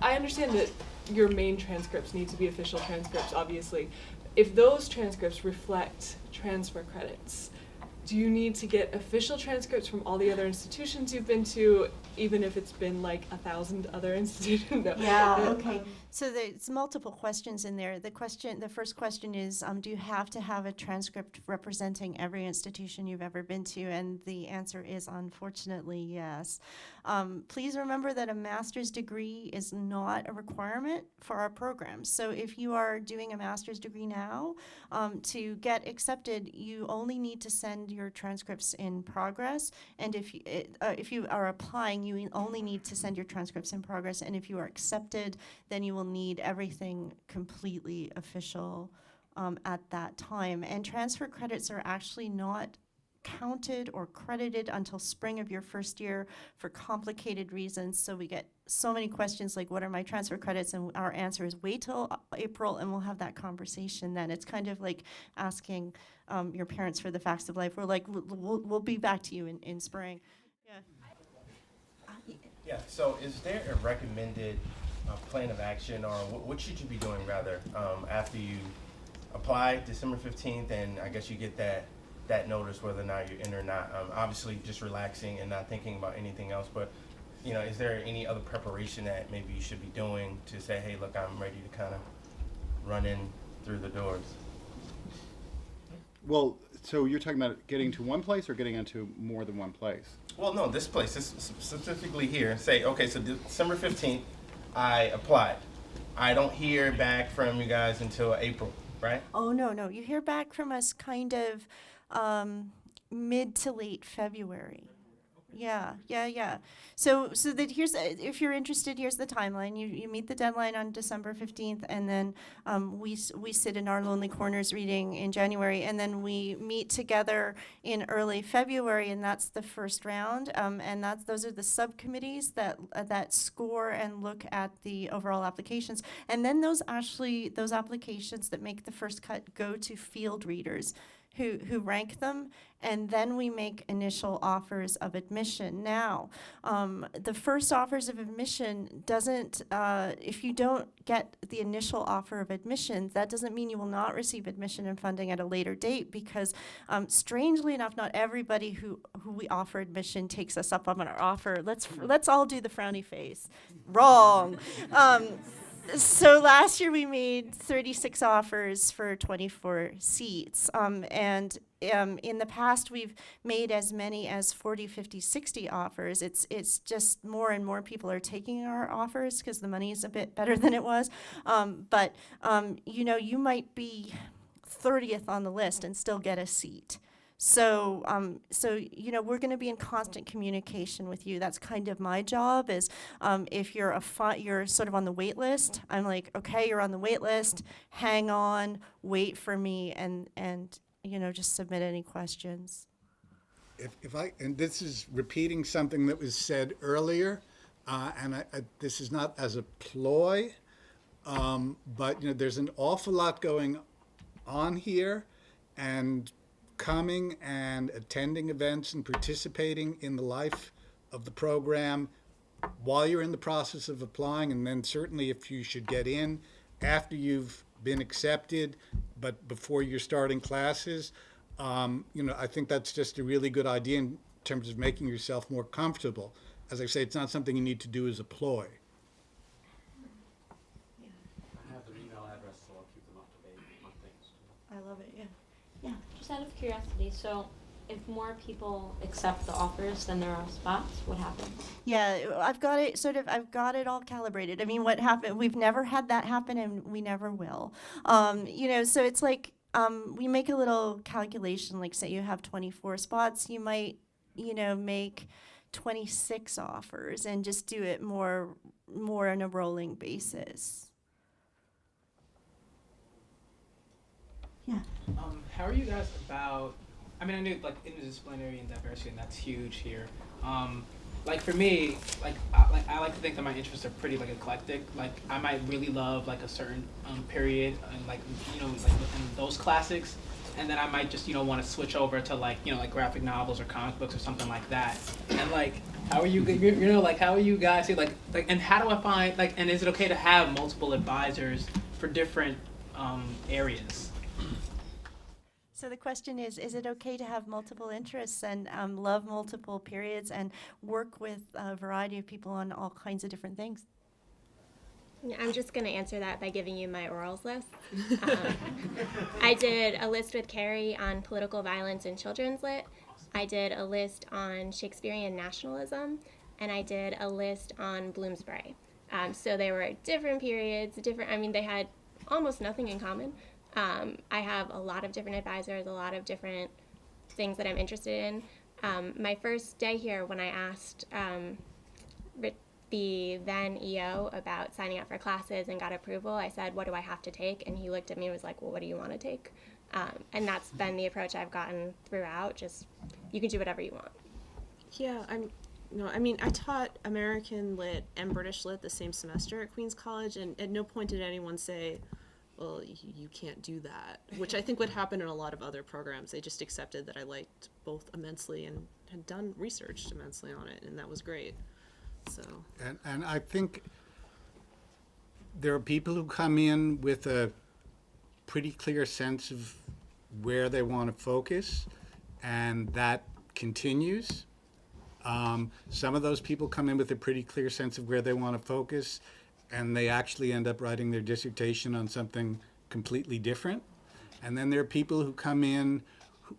I understand that your main transcripts need to be official transcripts, obviously. If those transcripts reflect transfer credits, do you need to get official transcripts from all the other institutions you've been to, even if it's been like 1,000 other institutions? No. Yeah, okay. So there's multiple questions in there. The first question is, do you have to have a transcript representing every institution you've ever been to? And the answer is unfortunately yes. Please remember that a master's degree is not a requirement for our programs. So if you are doing a master's degree now, to get accepted, you only need to send your transcripts in progress. And if you are applying, you only need to send your transcripts in progress. And if you are accepted, then you will need everything completely official at that time. And transfer credits are actually not counted or credited until spring of your first year for complicated reasons. So we get so many questions like, what are my transfer credits? And our answer is wait till April and we'll have that conversation then. It's kind of like asking your parents for the facts of life. We're like, we'll be back to you in spring. Yeah. Yeah, so is there a recommended plan of action, or what should you be doing rather after you apply December 15th and I guess you get that notice whether or not you're in or not? Obviously just relaxing and not thinking about anything else, but is there any other preparation that maybe you should be doing to say, hey, look, I'm ready to kind of run in through the doors? Well, so you're talking about getting to one place or getting into more than one place? Well, no, this place, specifically here, say, okay, so December 15th, I applied. I don't hear back from you guys until April, right? Oh, no. You hear back from us kind of mid to late February. Yeah. So that here's, if you're interested, here's the timeline. You meet the deadline on December 15th, and then we sit in our Lonely Corners reading in January, and then we meet together in early February, and that's the first round. And those are the subcommittees that score and look at the overall applications, and then those applications that make the first cut go to field readers who rank them, and then we make initial offers of admission. Now, the first offers of admission doesn't, if you don't get the initial offer of admission, that doesn't mean you will not receive admission and funding at a later date, because strangely enough, not everybody who we offer admission takes us up on our offer. Let's all do the frowny face. Wrong. So last year we made 36 offers for 24 seats, and in the past we've made as many as 40, 50, 60 offers. It's just more and more people are taking our offers because the money is a bit better than it was. But you might be 30th on the list and still get a seat. So we're going to be in constant communication with you. That's kind of my job. Is if you're you're sort of on the wait list, I'm like, okay, you're on the wait list. Hang on, wait for me, and just submit any questions. And this is repeating something that was said earlier, and this is not as a ploy, but there's an awful lot going on here, and coming and attending events and participating in the life of the program while you're in the process of applying, and then certainly if you should get in after you've been accepted, but before you're starting classes, I think that's just a really good idea in terms of making yourself more comfortable. As I say, it's not something you need to do as a ploy. I have their email address, so I'll keep them up to date on things. I love it. Yeah. Yeah, just out of curiosity, so if more people accept the offers than there are spots, what happens? Yeah, I've got it all calibrated. I mean, what happened, we've never had that happen, and we never will. So it's like, we make a little calculation, like say you have 24 spots, you might, make 26 offers and just do it more on a rolling basis. Yeah. How are you guys about, I mean, I knew like interdisciplinary and diversity, and that's huge here. Like for me, I like to think that my interests are pretty like eclectic. Like I might really love like a certain period, and like within those classics, and then I might just want to switch over to like graphic novels or comic books or something like that. And like, how are you how are you guys like and how do I find and is it okay to have multiple advisors for different areas? So the question is it okay to have multiple interests and love multiple periods and work with a variety of people on all kinds of different things? I'm just going to answer that by giving you my orals list. I did a list with Carrie on political violence in children's lit. I did a list on Shakespearean nationalism, and I did a list on Bloomsbury. So they were different periods, they had almost nothing in common. I have a lot of different advisors, a lot of different things that I'm interested in. My first day here, when I asked the then EO about signing up for classes and got approval, I said, what do I have to take? And he looked at me and was like, well, what do you want to take? And that's been the approach I've gotten throughout, just you can do whatever you want. Yeah, I taught American Lit and British Lit the same semester at Queen's College, and at no point did anyone say, well, you can't do that, which I think would happen in a lot of other programs. They just accepted that I liked both immensely and had done research immensely on it, and that was great. So. And I think there are people who come in with a pretty clear sense of where they want to focus, and that continues. Some of those people come in with a pretty clear sense of where they want to focus, and they actually end up writing their dissertation on something completely different. And then there are people who come in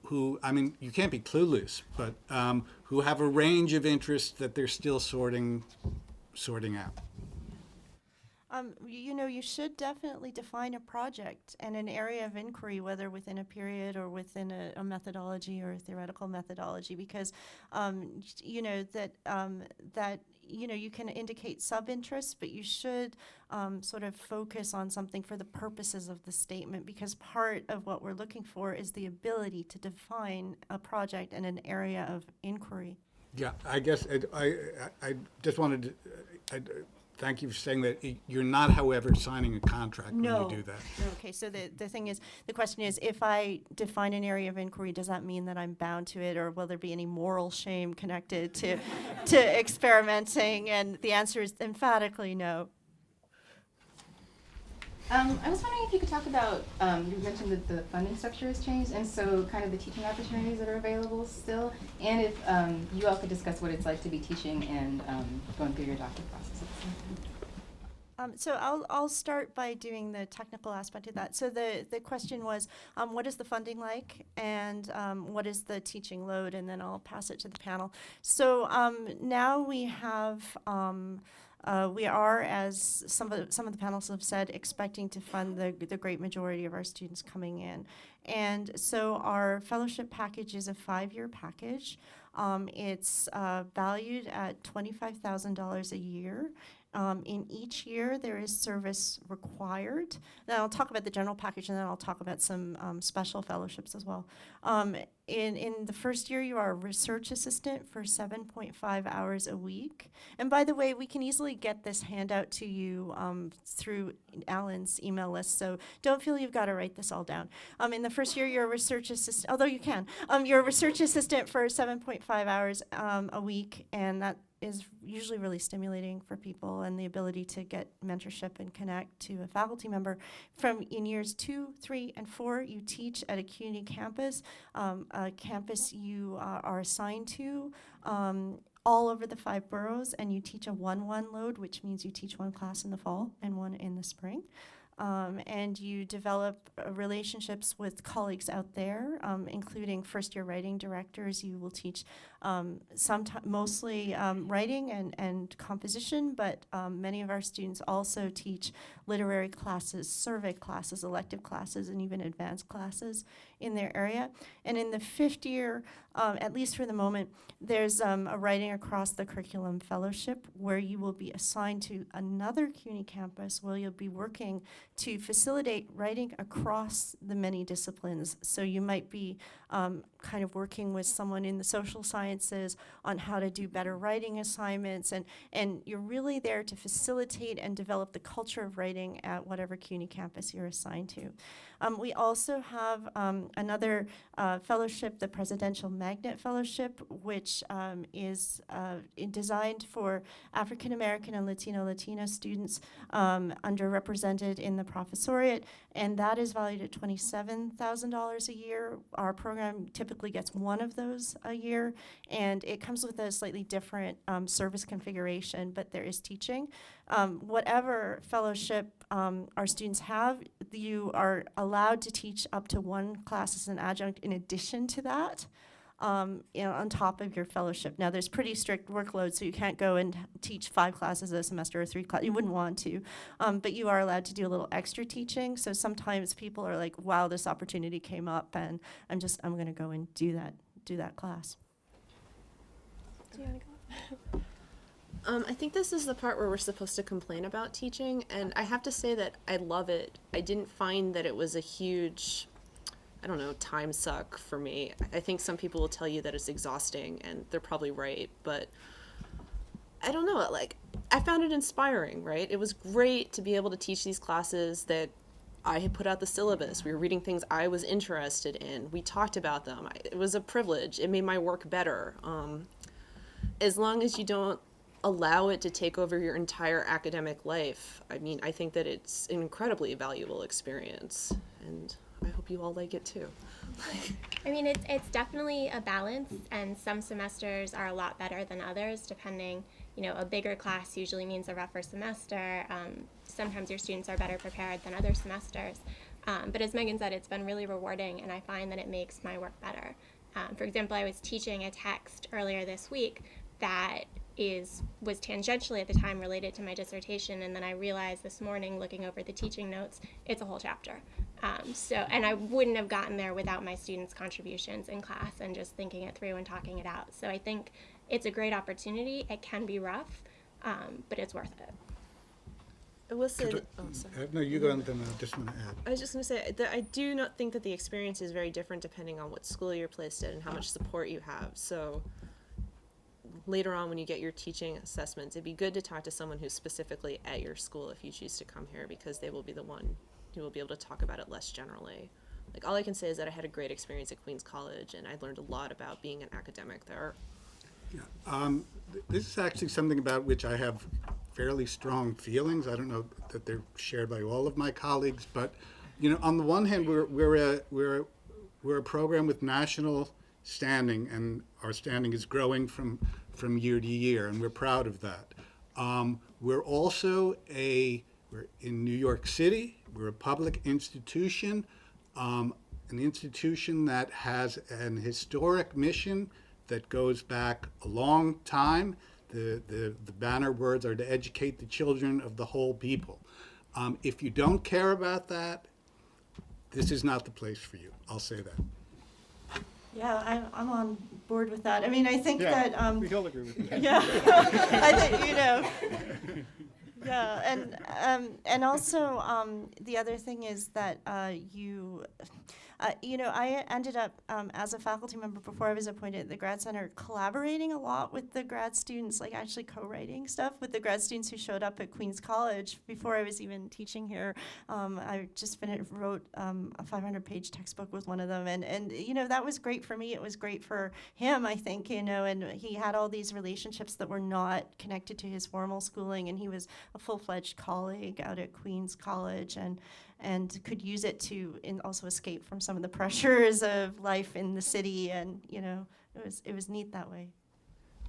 who you can't be clueless, but who have a range of interests that they're still sorting out. You should definitely define a project and an area of inquiry, whether within a period or within a methodology or a theoretical methodology, because, you can indicate sub-interests, but you should sort of focus on something for the purposes of the statement, because part of what we're looking for is the ability to define a project and an area of inquiry. Yeah, I guess I just wanted to, thank you for saying that you're not, however, signing a contract when you do that. Okay, so the thing is, the question is, if I define an area of inquiry, does that mean that I'm bound to it, or will there be any moral shame connected to experimenting? And the answer is emphatically no. I was wondering if you could talk about, you mentioned that the funding structure has changed, and so kind of the teaching opportunities that are available still, and if you all could discuss what it's like to be teaching and going through your doctorate process at the same time. So I'll start by doing the technical aspect of that. So the question was, what is the funding like, and what is the teaching load, and then I'll pass it to the panel. So now we have. We are, as some of the panels have said, expecting to fund the great majority of our students coming in. And so our fellowship package is a 5-year package. It's valued at $25,000 a year. In each year, there is service required. Then I'll talk about the general package, and then I'll talk about some special fellowships as well. In the first year, you are a research assistant for 7.5 hours a week. And by the way, we can easily get this handout to you through Alan's email list, so don't feel you've got to write this all down. In the first year, you're a research assistant, although you can. You're a research assistant for 7.5 hours a week, and that is usually really stimulating for people, and the ability to get mentorship and connect to a faculty member. In years 2, 3, and 4, you teach at a CUNY campus, a campus you are assigned to all over the 5 boroughs, and you teach a 1-1 load, which means you teach 1 class in the fall and 1 in the spring. And you develop relationships with colleagues out there, including first-year writing directors. You will teach mostly writing and composition, but many of our students also teach literary classes, survey classes, elective classes, and even advanced classes in their area. And in the 5th year, at least for the moment, there's a writing across the curriculum fellowship where you will be assigned to another CUNY campus where you'll be working to facilitate writing across the many disciplines. So you might be kind of working with someone in the social sciences on how to do better writing assignments, and you're really there to facilitate and develop the culture of writing at whatever CUNY campus you're assigned to. We also have another fellowship, the Presidential Magnet Fellowship, which is designed for African American and Latina students underrepresented in the professoriate, and that is valued at $27,000 a year. Our program typically gets 1 of those a year, and it comes with a slightly different service configuration, but there is teaching. Whatever fellowship our students have, you are allowed to teach up to 1 class as an adjunct in addition to that. On top of your fellowship. Now, there's pretty strict workload, so you can't go and teach 5 classes a semester or 3 classes. You wouldn't want to, but you are allowed to do a little extra teaching. So sometimes people are like, "Wow, this opportunity came up, and I'm going to go and do that class." Do you want to go? I think this is the part where we're supposed to complain about teaching, and I have to say that I love it. I didn't find that it was a huge, time suck for me. I think some people will tell you that it's exhausting, and they're probably right, but I don't know, I found it inspiring, right? It was great to be able to teach these classes that I had put out the syllabus. We were reading things I was interested in. We talked about them. It was a privilege. It made my work better. As long as you don't allow it to take over your entire academic life, I think that it's an incredibly valuable experience, and I hope you all like it too. It's definitely a balance, and some semesters are a lot better than others, depending, a bigger class usually means a rougher semester. Sometimes your students are better prepared than other semesters. But as Megan said, it's been really rewarding, and I find that it makes my work better. For example, I was teaching a text earlier this week that was tangentially at the time related to my dissertation, and then I realized this morning looking over the teaching notes it's a whole chapter. And I wouldn't have gotten there without my students' contributions in class and just thinking it through and talking it out. So I think it's a great opportunity. It can be rough, but it's worth it. I will say that, oh, sorry. No, you go and then I just want to add. I was just going to say that I do not think that the experience is very different depending on what school you're placed at and how much support you have. So later on when you get your teaching assessments, it'd be good to talk to someone who's specifically at your school if you choose to come here, because they will be the one who will be able to talk about it less generally. Like, all I can say is that I had a great experience at Queens College, and I learned a lot about being an academic there. Yeah. This is actually something about which I have fairly strong feelings. I don't know that they're shared by all of my colleagues, but on the one hand, we're a program with national standing, and our standing is growing from year to year, and we're proud of that. We're also we're in New York City. We're a public institution, an institution that has an historic mission that goes back a long time. The banner words are to educate the children of the whole people. If you don't care about that, this is not the place for you. I'll say that. Yeah, I'm on board with that. I mean, I think that we all agree with that. Yeah, I think yeah, and also the other thing is that I ended up as a faculty member before I was appointed at the Grad Center collaborating a lot with the grad students, like actually co-writing stuff with the grad students who showed up at Queens College before I was even teaching here. I just wrote a 500-page textbook with one of them, and that was great for me. It was great for him, I think, and he had all these relationships that were not connected to his formal schooling, and he was a full-fledged colleague out at Queens College, and could use it to also escape from some of the pressures of life in the city, and it was neat that way.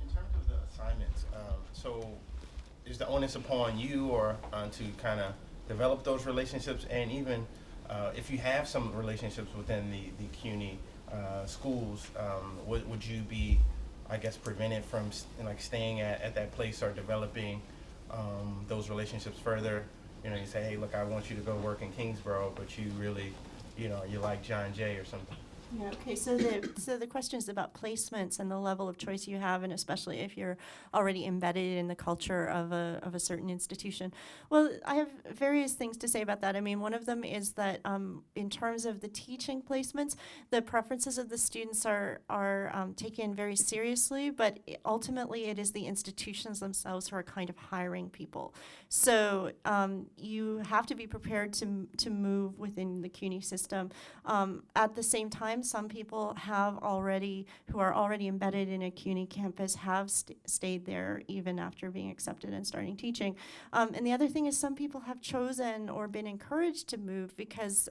In terms of the assignments, so is the onus upon you or to kind of develop those relationships, and even if you have some relationships within the CUNY schools, would you be, I guess, prevented from staying at that place or developing those relationships further? You say, hey, look, I want you to go work in Kingsborough, but you really, you like John Jay or something. Yeah, okay, so the question is about placements and the level of choice you have, and especially if you're already embedded in the culture of a certain institution. Well, I have various things to say about that. I mean, one of them is that in terms of the teaching placements, the preferences of the students are taken very seriously, but ultimately it is the institutions themselves who are kind of hiring people. So you have to be prepared to move within the CUNY system. At the same time, some people who are already embedded in a CUNY campus have stayed there even after being accepted and starting teaching. And the other thing is some people have chosen or been encouraged to move because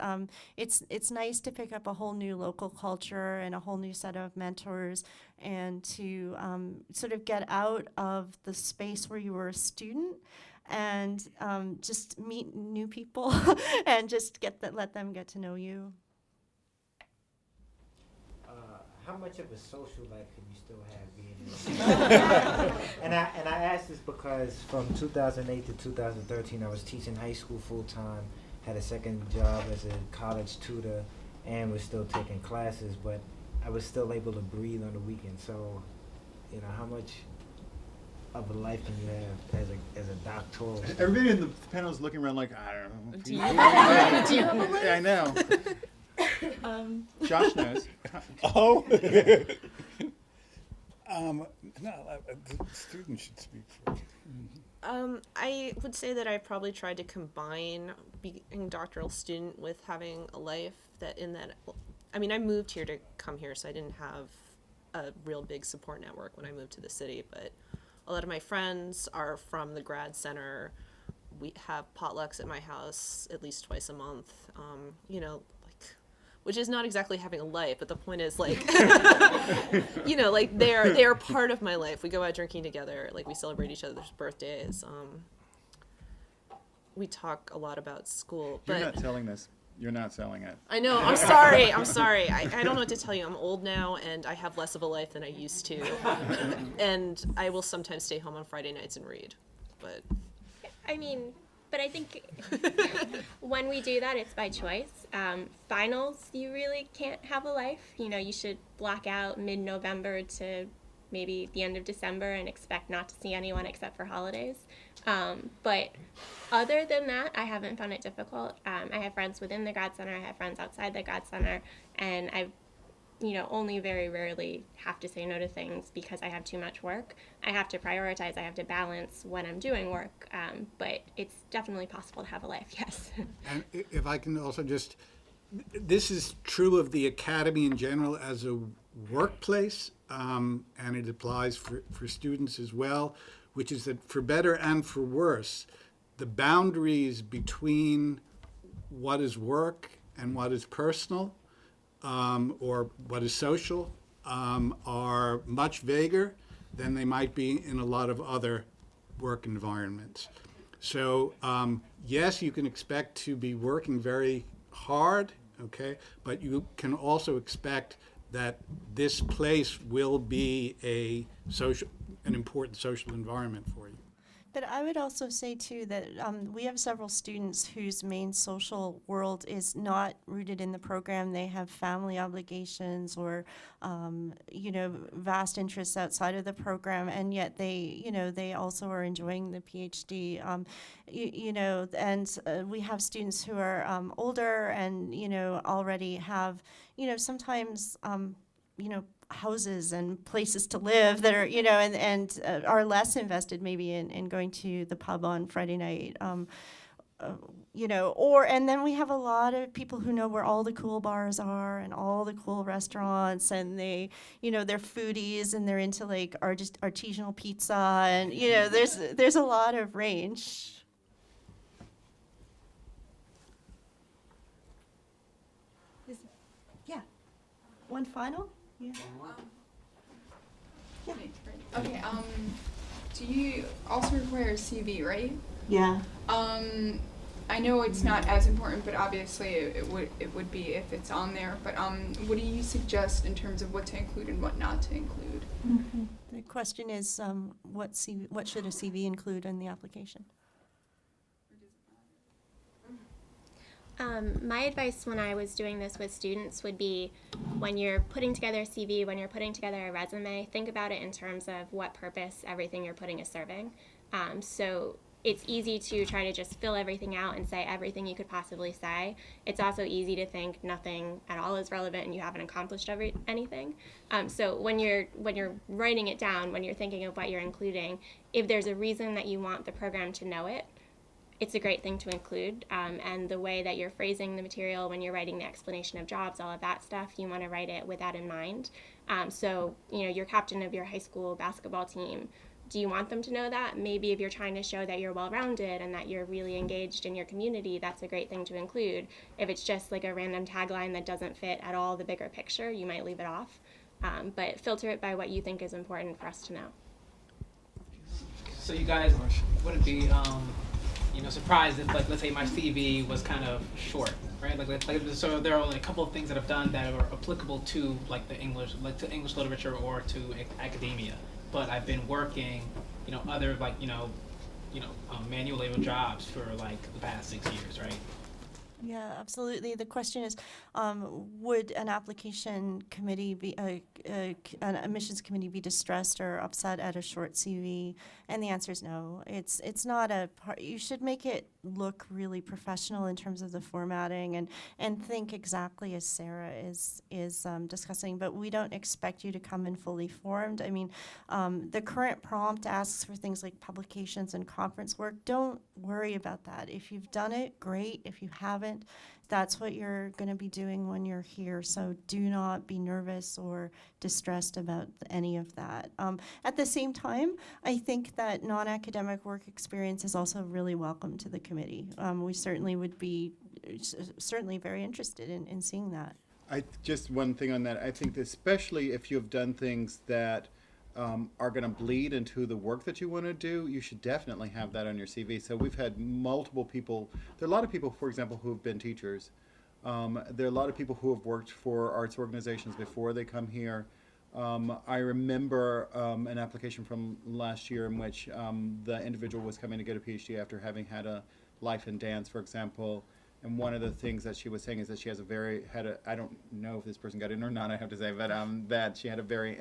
it's nice to pick up a whole new local culture and a whole new set of mentors, and to sort of get out of the space where you were a student and just meet new people and just let them get to know you. How much of a social life can you still have being in and I ask this because from 2008 to 2013 I was teaching high school full-time, had a second job as a college tutor, and was still taking classes, but I was still able to breathe on the weekend. So, how much of a life can you have as a doctoral? Everybody in the panel is looking around like, I don't know. Do you have a life? I know. Josh knows. Oh. No, the student should speak first. I would say that I probably tried to combine being a doctoral student with having a life I moved here to come here, so I didn't have a real big support network when I moved to the city, but a lot of my friends are from the grad center. We have potlucks at my house at least twice a month, which is not exactly having a life, but the point is they are part of my life. We go out drinking together, we celebrate each other's birthdays. We talk a lot about school. You're not telling this. You're not selling it. I know, I'm sorry, I'm sorry. I don't know what to tell you. I'm old now and I have less of a life than I used to. And I will sometimes stay home on Friday nights and read. But I mean, but I think when we do that, it's by choice. Finals, you really can't have a life. You know, you should block out mid-November to maybe the end of December and expect not to see anyone except for holidays. But other than that, I haven't found it difficult. I have friends within the grad center, I have friends outside the grad center, and I've only very rarely have to say no to things because I have too much work. I have to prioritize, I have to balance when I'm doing work, but it's definitely possible to have a life, yes. And if I can also just, this is true of the academy in general as a workplace, and it applies for students as well, which is that for better and for worse, the boundaries between what is work and what is personal, or what is social, are much vaguer than they might be in a lot of other work environments. So yes, you can expect to be working very hard, okay, but you can also expect that this place will be an important social environment for you. But I would also say, too, that we have several students whose main social world is not rooted in the program. They have family obligations or, vast interests outside of the program, and yet they also are enjoying the PhD. And we have students who are older and, already have, sometimes, houses and places to live that are, and are less invested maybe in going to the pub on Friday night. And then we have a lot of people who know where all the cool bars are and all the cool restaurants, and they, they're foodies and they're into like artisanal pizza, and there's a lot of range. Yeah. One final? Yeah. Yeah. Okay. Do you also require a CV, right? Yeah. I know it's not as important, but obviously it would be if it's on there. But what do you suggest in terms of what to include and what not to include? Mm-hmm. The question is, what should a CV include in the application? My advice when I was doing this with students would be, when you're putting together a CV, when you're putting together a resume, think about it in terms of what purpose everything you're putting is serving. So it's easy to try to just fill everything out and say everything you could possibly say. It's also easy to think nothing at all is relevant and you haven't accomplished anything. So when you're writing it down, when you're thinking of what you're including, if there's a reason that you want the program to know it, it's a great thing to include, and the way that you're phrasing the material when you're writing the explanation of jobs, all of that stuff, you want to write it with that in mind. So, you're captain of your high school basketball team. Do you want them to know that? Maybe if you're trying to show that you're well-rounded and that you're really engaged in your community, that's a great thing to include. If it's just like a random tagline that doesn't fit at all the bigger picture, you might leave it off. But filter it by what you think is important for us to know. So you guys wouldn't be surprised if, like, let's say my CV was kind of short, right? So there are only a couple of things that I've done that are applicable to to English literature or to academia. But I've been working, other manual labor jobs for like the past 6 years, right? Yeah, absolutely. The question is, would an application committee be, an admissions committee be distressed or upset at a short CV? And the answer is no. It's not a part. You should make it look really professional in terms of the formatting and think exactly as Sarah is discussing. But we don't expect you to come in fully formed. I mean, the current prompt asks for things like publications and conference work. Don't worry about that. If you've done it, great. If you haven't, that's what you're going to be doing when you're here. So do not be nervous or distressed about any of that. At the same time, I think that non-academic work experience is also really welcome to the committee. We certainly would be very interested in seeing that. Just one thing on that. I think that especially if you have done things that are going to bleed into the work that you want to do, you should definitely have that on your CV. So we've had multiple people. There are a lot of people, for example, who have been teachers There are a lot of people who have worked for arts organizations before they come here. I remember an application from last year in which the individual was coming to get a PhD after having had a life in dance, for example. And one of the things that she was saying is that she has I don't know if this person got in or not, I have to say, but that she had a very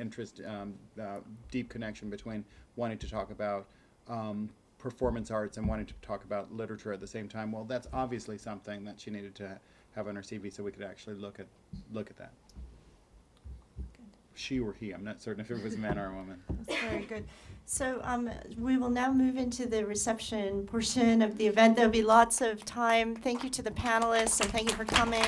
deep connection between wanting to talk about performance arts and wanting to talk about literature at the same time. Well, that's obviously something that she needed to have on her CV so we could actually look at that. She or he, I'm not certain if it was a man or a woman. That's very good. So we will now move into the reception portion of the event. There'll be lots of time. Thank you to the panelists, and thank you for coming.